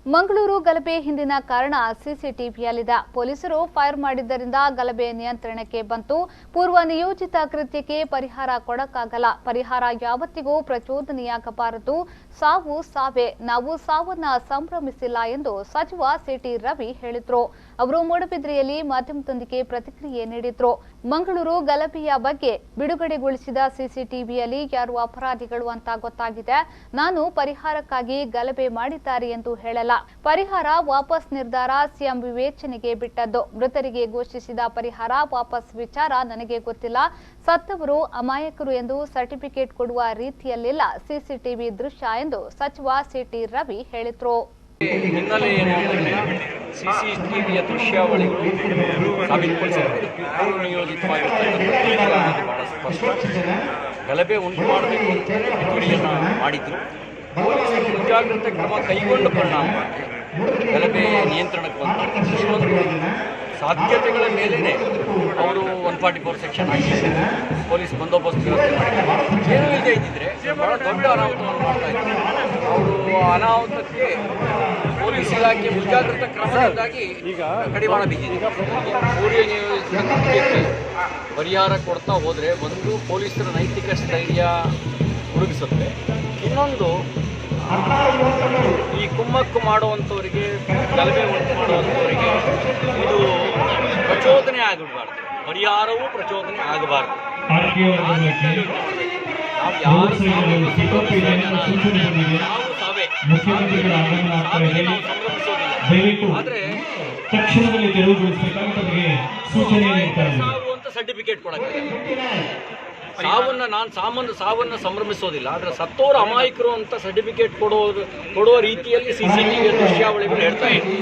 ಮಂಗಳೂರು ಗಲಭೆ ಹಿಂದಿನ ಕಾರಣ ಸಿಸಿಟಿವಿಯಲ್ಲಿದೆ. ಪೊಲೀಸರು ಫೈರ್ ಮಾಡಿದ್ದರಿಂದ ಗಲಭೆ ನಿಯಂತ್ರಣಕ್ಕೆ ಬಂತು. ಪೂರ್ವ ನಿಯೋಜಿತ ಕೃತ್ಯಕ್ಕೆ ಪರಿಹಾರ ಕೊಡಕ್ಕಾಗಲ್ಲ. ಪರಿಹಾರ ಯಾವತ್ತಿಗೂ ಪ್ರಚೋದನೆಯಾಗಬಾರದು. ಸಾವು ಸಾವೇ, ನಾವು ಸಾವನ್ನ ಸಂಭ್ರಮಿಸಿಲ್ಲ ಎಂದು ಸಚಿವ ಸಿಟಿ ರವಿ ಹೇಳಿದ್ರು. ಅವರು ಮೂಡಬಿದ್ರೆಯಲ್ಲಿ ಮಾಧ್ಯಮದೊಂದಿಗೆ ಪ್ರತಿಕ್ರಿಯೆ ನೀಡಿದ್ರು. ಮಂಗಳೂರು ಗಲಭೆಯ ಬಗ್ಗೆ ಬಿಡುಗಡೆಗೊಳಿಸಿದ ಸಿಸಿಟಿವಿಯಲ್ಲಿ ಯಾರು ಅಪರಾಧಿಗಳು ಅಂತ ಗೊತ್ತಾಗಿದೆ. ನಾನು ಪರಿಹಾರಕ್ಕಾಗಿ ಗಲಭೆ ಮಾಡಿದ್ದಾರೆ ಎಂದು ಹೇಳಲ್ಲ. ಪರಿಹಾರ ವಾಪಸ್ ನಿರ್ಧಾರ ಸಿಎಂ ವಿವೇಚನೆಗೆ ಬಿಟ್ಟದ್ದು. ಮೃತರಿಗೆ ಘೋಷಿಸಿದ ಪರಿಹಾರ ವಾಪಸ್ ವಿಚಾರ ನನಗೆ ಗೊತ್ತಿಲ್ಲ. ಸತ್ತವರು ಅಮಾಯಕರು ಎಂದು ಸರ್ಟಿಫಿಕೇಟ್ ಕೊಡುವ ರೀತಿಯಲ್ಲಿಲ್ಲ ಸಿಸಿಟಿವಿ ದೃಶ್ಯ ಎಂದು ಸಚಿವ ಸಿಟಿ ರವಿ ಹೇಳಿದ್ರು. ಹಿನ್ನೆಲೆ ಏನು ಅಂದರೆ ಸಿಸಿಟಿವಿಯ ದೃಶ್ಯಾವಳಿಗಳು ಸಾಬೀತುಪಡಿಸಿದರೆ ಪೂರ್ವ ನಿಯೋಜಿತವಾಗಿರ್ತಕ್ಕಂಥ ಬಹಳ ಸ್ಪಷ್ಟ. ಗಲಭೆ ಉಂಟು ಮಾಡಬೇಕು ಅಂತ ಪಿತೂರಿಯನ್ನು ಮಾಡಿದ್ರು. ಪೊಲೀಸರು ಮುಂಜಾಗ್ರತೆ ಕ್ರಮ ಕೈಗೊಂಡ ಪರಿಣಾಮವಾಗಿ ಗಲಭೆ ನಿಯಂತ್ರಣಕ್ಕೆ ಬಂತು. ಇಷ್ಟೊಂದು ಸಾಧ್ಯತೆಗಳ ಮೇಲೇ ಅವರು 144 ಸೆಕ್ಷನ್ ಹಾಕಿದ್ದಾರೆ. ಪೊಲೀಸ್ ಬಂದೋಬಸ್ತ್ ವ್ಯವಸ್ಥೆ ಮಾಡಿದ್ದಾರೆ. ಏನೂ ಇಲ್ಲದೆ ಇದ್ದಿದ್ರೆ ಬಹಳ ದೊಡ್ಡ ಅನಾಹುತವನ್ನು ಮಾಡ್ತಾ ಇದ್ದಾರೆ. ಅವರು ಅನಾಹುತಕ್ಕೆ ಪೊಲೀಸ್ ಇಲಾಖೆ ಮುಂಜಾಗ್ರತಾ ಕ್ರಮದಿಂದಾಗಿ ಈಗ ಕಡಿವಾಣ ಬಿದ್ದಿದೆ. ಪೂರ್ವ ನಿಯೋಜಿತ ಕೃತ್ಯಕ್ಕೆ ಪರಿಹಾರ ಕೊಡ್ತಾ ಹೋದರೆ ಒಂದು ಪೊಲೀಸರ ನೈತಿಕ ಸ್ಥೈರ್ಯ ಹುಡುಗಿಸುತ್ತೆ. ಇನ್ನೊಂದು ಈ ಕುಮ್ಮಕ್ಕು ಮಾಡುವಂಥವರಿಗೆ, ಗಲಭೆ ಉಂಟು ಮಾಡುವಂಥವರಿಗೆ ಇದು ಪ್ರಚೋದನೆ ಆಗಿರಬಾರ್ದು. ಪರಿಹಾರವೂ ಪ್ರಚೋದನೆ ಆಗಬಾರ್ದು. ನಾವು ಯಾರು ಸಾವೇ ಸಂಭ್ರಮಿಸೋದಿಲ್ಲ. ಆದರೆ ಸಾವು ಅಂತ ಸರ್ಟಿಫಿಕೇಟ್ ಕೊಡಕ್ಕೆ ಸಾವನ್ನು ಸಂಭ್ರಮಿಸೋದಿಲ್ಲ. ಆದರೆ ಸತ್ತೋರು ಅಮಾಯಕರು ಅಂತ ಸರ್ಟಿಫಿಕೇಟ್ ಕೊಡುವ ರೀತಿಯಲ್ಲಿ ಸಿಸಿಟಿವಿಯ ದೃಶ್ಯಾವಳಿಗಳು ಹೇಳ್ತಾ ಇದ್ದೀವಿ.